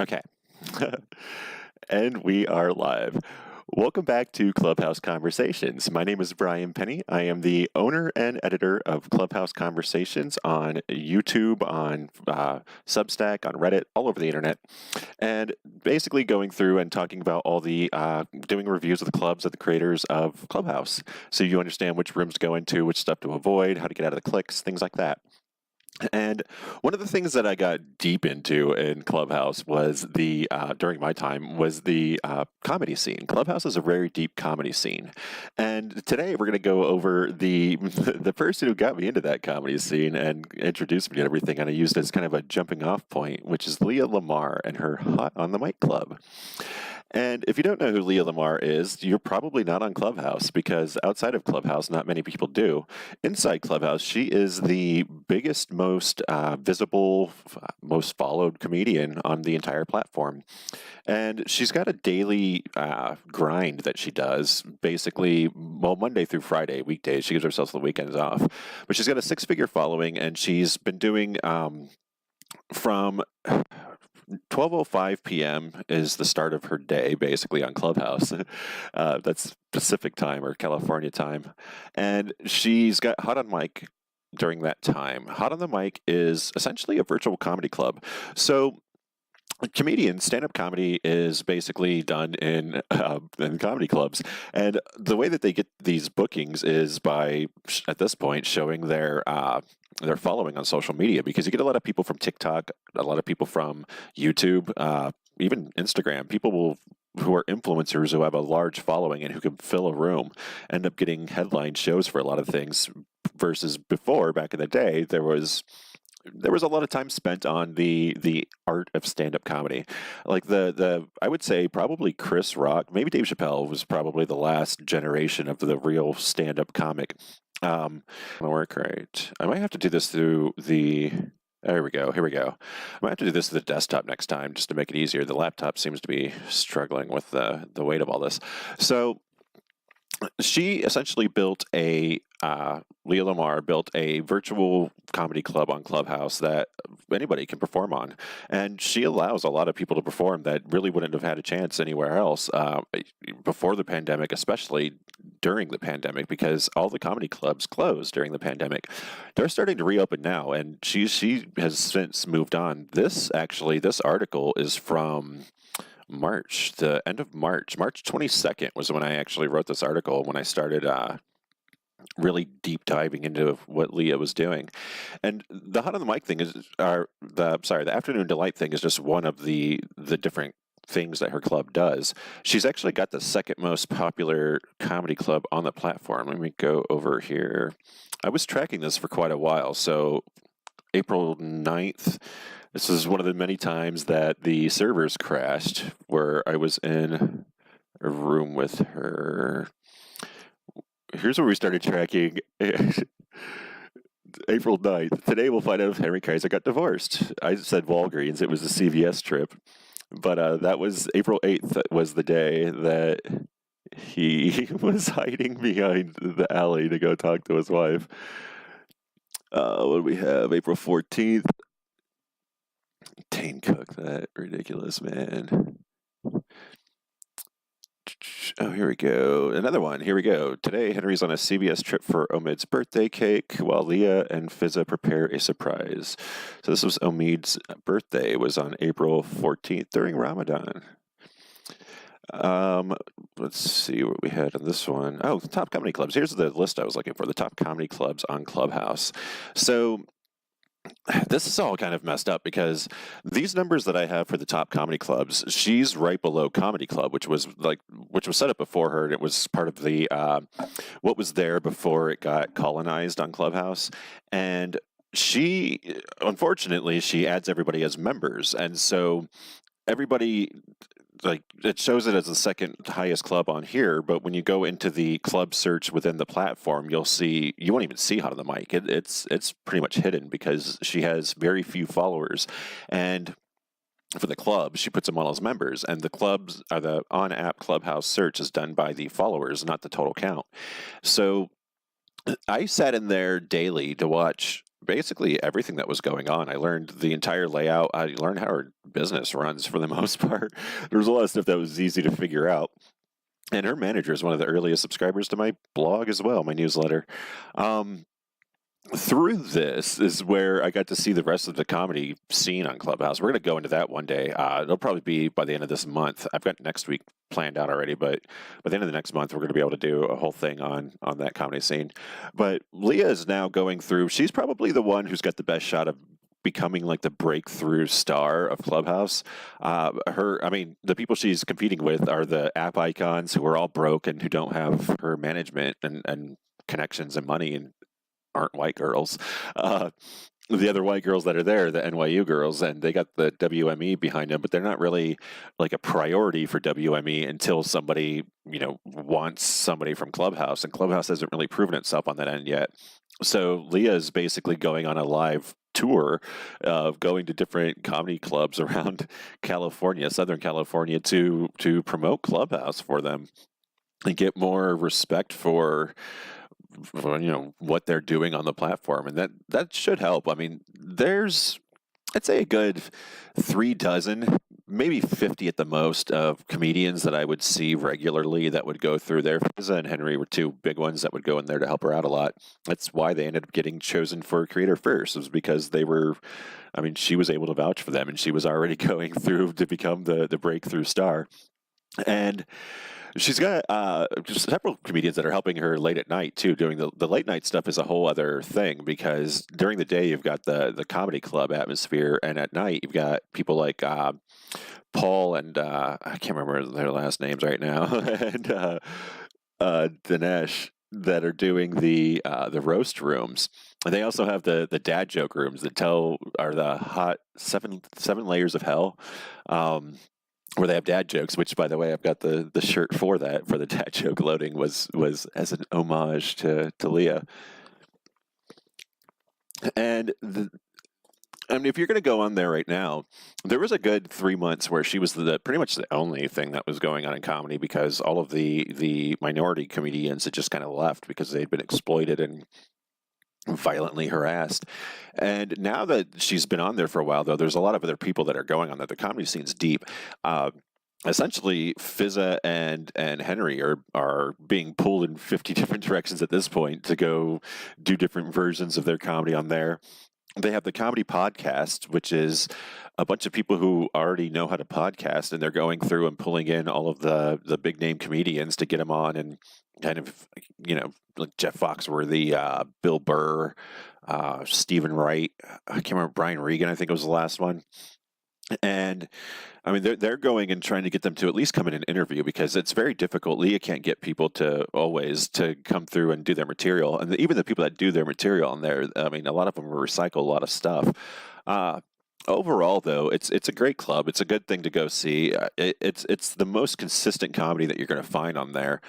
Okay. And we are live. Welcome back to Clubhouse Conversations. My name is Brian Penny. I am the owner and editor of Clubhouse Conversations on YouTube, on Substack, on Reddit, all over the internet. And basically going through and talking about all the, doing reviews of the clubs of the creators of Clubhouse. So you understand which rooms to go into, which stuff to avoid, how to get out of the clicks, things like that. And one of the things that I got deep into in Clubhouse was during my time was the comedy scene. Clubhouse is a very deep comedy scene, and today we're going to go over the the person who got me into that comedy scene and introduced me to everything, and I used it as kind of a jumping off point, which is Leah Lamarr and her Hot on the Mic Club. And if you don't know who Leah Lamarr is, you're probably not on Clubhouse because outside of Clubhouse, not many people do. Inside Clubhouse, she is the biggest, most visible, most followed comedian on the entire platform. And she's got a daily grind that she does, basically, well, Monday through Friday, weekdays. She gives herself the weekends off. But she's got a six-figure following, and she's been doing from 12:05 p.m. is the start of her day, basically, on Clubhouse. That's Pacific time or California time. And she's got Hot on Mic during that time. Hot on the Mic is essentially a virtual comedy club. So comedian stand-up comedy is basically done in comedy clubs, and the way that they get these bookings is by at this point showing their following on social media, because you get a lot of people from TikTok, a lot of people from YouTube, even Instagram. Who are influencers who have a large following and who can fill a room end up getting headline shows for a lot of things, versus before, back in the day, there was a lot of time spent on the art of stand-up comedy. Like I would say probably Chris Rock, maybe Dave Chappelle was probably the last generation of the real stand-up comic. Work right. I might have to do this through the. There we go. Here we go. I might have to do this to the desktop next time just to make it easier. The laptop seems to be struggling with the weight of all this. So she essentially built Leah Lamarr built a virtual comedy club on Clubhouse that anybody can perform on. And she allows a lot of people to perform that really wouldn't have had a chance anywhere else before the pandemic, especially during the pandemic, because all the comedy clubs closed during the pandemic. They're starting to reopen now, and she has since moved on. This article is from March, the end of March. March 22nd was when I actually wrote this article, when I started really deep diving into what Leah was doing. And the Hot on the Mic thing the Afternoon Delight thing is just one of the different things that her club does. She's actually got the second most popular comedy club on the platform. Let me go over here. I was tracking this for quite a while. So April 9th, this is one of the many times that the servers crashed where I was in a room with her. Here's where we started tracking. April 9th. Today we'll find out if Henry Kaiser got divorced. I said Walgreens. It was a CVS trip. But that was April 8th was the day that he was hiding behind the alley to go talk to his wife. What do we have? April 14th. Dane Cook, that ridiculous man. Oh, here we go. Another one. Here we go. Today, Henry's on a CVS trip for Omid's birthday cake while Leah and Fizza prepare a surprise. So this was Omid's birthday. It was on April 14th during Ramadan. Let's see what we had on this one. Oh, the top comedy clubs. Here's the list I was looking for. The top comedy clubs on Clubhouse. So this is all kind of messed up because these numbers that I have for the top comedy clubs, she's right below Comedy Club, which was set up before her, and it was part of the what was there before it got colonized on Clubhouse. And unfortunately, she adds everybody as members, and so everybody, like, it shows it as the second highest club on here, but when you go into the club search within the platform, you won't even see Hot on the Mic. It's pretty much hidden because she has very few followers. And for the club, she puts them all as members, and the on-app Clubhouse search is done by the followers, not the total count. So I sat in there daily to watch basically everything that was going on. I learned the entire layout. I learned how her business runs for the most part. There was a lot of stuff that was easy to figure out. And her manager is one of the earliest subscribers to my blog as well, my newsletter. Um, Through this is where I got to see the rest of the comedy scene on Clubhouse. We're going to go into that one day. It'll probably be by the end of this month. I've got next week planned out already, but by the end of the next month, we're going to be able to do a whole thing on that comedy scene. But Leah is now going through. She's probably the one who's got the best shot of becoming like the breakthrough star of Clubhouse. The people she's competing with are the app icons who are all broke and who don't have her management and connections and money and aren't white girls. The other white girls that are there, the NYU girls, and they got the WME behind them, but they're not really like a priority for WME until somebody, wants somebody from Clubhouse, and Clubhouse hasn't really proven itself on that end yet. So Leah is basically going on a live tour of going to different comedy clubs around California, Southern California, to promote Clubhouse for them and get more respect for what they're doing on the platform, and that should help. I mean, there's, I'd say, a good 36, maybe 50 at the most, of comedians that I would see regularly that would go through there. Fizza and Henry were two big ones that would go in there to help her out a lot. That's why they ended up getting chosen for Creator First, was because she was able to vouch for them, and she was already going through to become the breakthrough star. And she's got several comedians that are helping her late at night too. Doing the late night stuff is a whole other thing, because during the day you've got the comedy club atmosphere, and at night you've got people like Paul and I can't remember their last names right now, and Dinesh, that are doing the roast rooms. And they also have the dad joke rooms that are the hot seven layers of hell. Where they have dad jokes, which, by the way, I've got the shirt for that, for the dad joke loading, was as an homage to Leah. And if you're going to go on there right now, there was a good 3 months where she was pretty much the only thing that was going on in comedy, because all of the minority comedians had just kind of left because they'd been exploited and violently harassed. And now that she's been on there for a while, though, there's a lot of other people that are going on there. The comedy scene's deep. Essentially, Fizza and Henry are being pulled in 50 different directions at this point to go do different versions of their comedy on there. They have the comedy podcast, which is a bunch of people who already know how to podcast, and they're going through and pulling in all of the big name comedians to get them on, and kind of, like Jeff Foxworthy, Bill Burr, Stephen Wright, I can't remember, Brian Regan, I think it was the last one. And I mean, they're going and trying to get them to at least come in and interview, because it's very difficult. Leah can't get people to come through and do their material. And even the people that do their material on there, I mean, a lot of them recycle a lot of stuff. Overall, though, it's a great club. It's a good thing to go see. It's the most consistent comedy that you're going to find on there.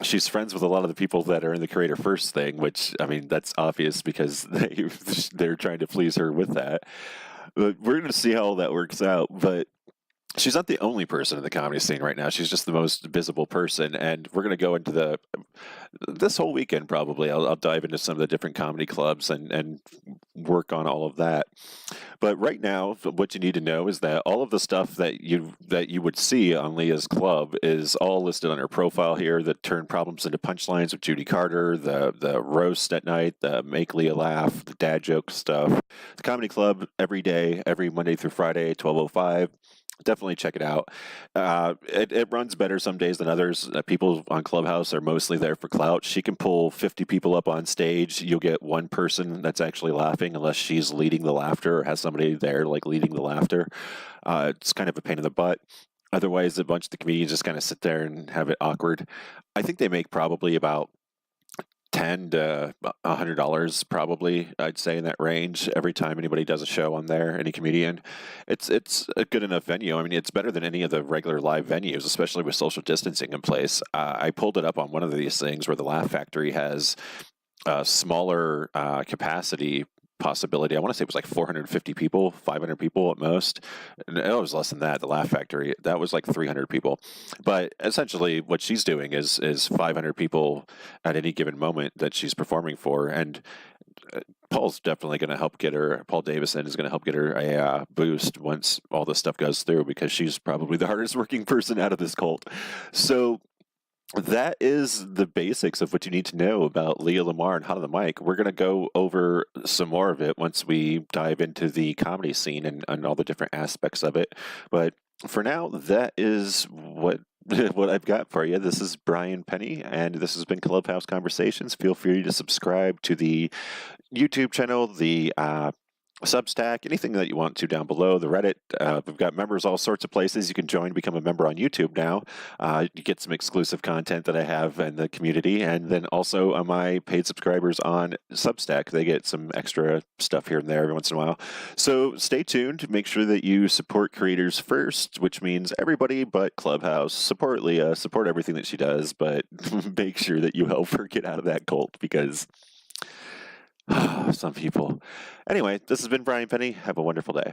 She's friends with a lot of the people that are in the Creator First thing, which, I mean, that's obvious because they're trying to please her with that. But we're going to see how all that works out. But she's not the only person in the comedy scene right now. She's just the most visible person. And we're going to go into this whole weekend, probably. I'll dive into some of the different comedy clubs and work on all of that. But right now, what you need to know is that all of the stuff that you would see on Leah's club is all listed on her profile here. The Turn Problems into Punchlines with Judy Carter, the roast at night, the Make Leah Laugh, the dad joke stuff. The comedy club every day, every Monday through Friday, 12:05. Definitely check it out. It runs better some days than others. People on Clubhouse are mostly there for clout. She can pull 50 people up on stage. You'll get one person that's actually laughing, unless she's leading the laughter or has somebody there like leading the laughter. It's kind of a pain in the butt. Otherwise, a bunch of the comedians just kind of sit there and have it awkward. I think they make probably about $10 to $100, probably, I'd say, in that range every time anybody does a show on there, any comedian. It's a good enough venue. I mean, it's better than any of the regular live venues, especially with social distancing in place. I pulled it up on one of these things where the Laugh Factory has a smaller capacity possibility. I want to say it was like 450 people, 500 people at most. And it was less than that. The Laugh Factory, that was like 300 people. But essentially what she's doing is 500 people at any given moment that she's performing for. And Paul's definitely going to help get her, Paul Davison is going to help get her a boost once all this stuff goes through, because she's probably the hardest working person out of this cult. So that is the basics of what you need to know about Leah Lamarr and Hot on the Mic. We're going to go over some more of it once we dive into the comedy scene and all the different aspects of it. But for now, that is what I've got for you. This is Brian Penny, and this has been Clubhouse Conversations. Feel free to subscribe to the YouTube channel, the Substack, anything that you want to down below, the Reddit. We've got members all sorts of places. You can join, become a member on YouTube now. You get some exclusive content that I have in the community. And then also on my paid subscribers on Substack, they get some extra stuff here and there every once in a while. So stay tuned. Make sure that you support creators first, which means everybody but Clubhouse. Support Leah, support everything that she does, but make sure that you help her get out of that cult, because some people. Anyway, this has been Brian Penny. Have a wonderful day.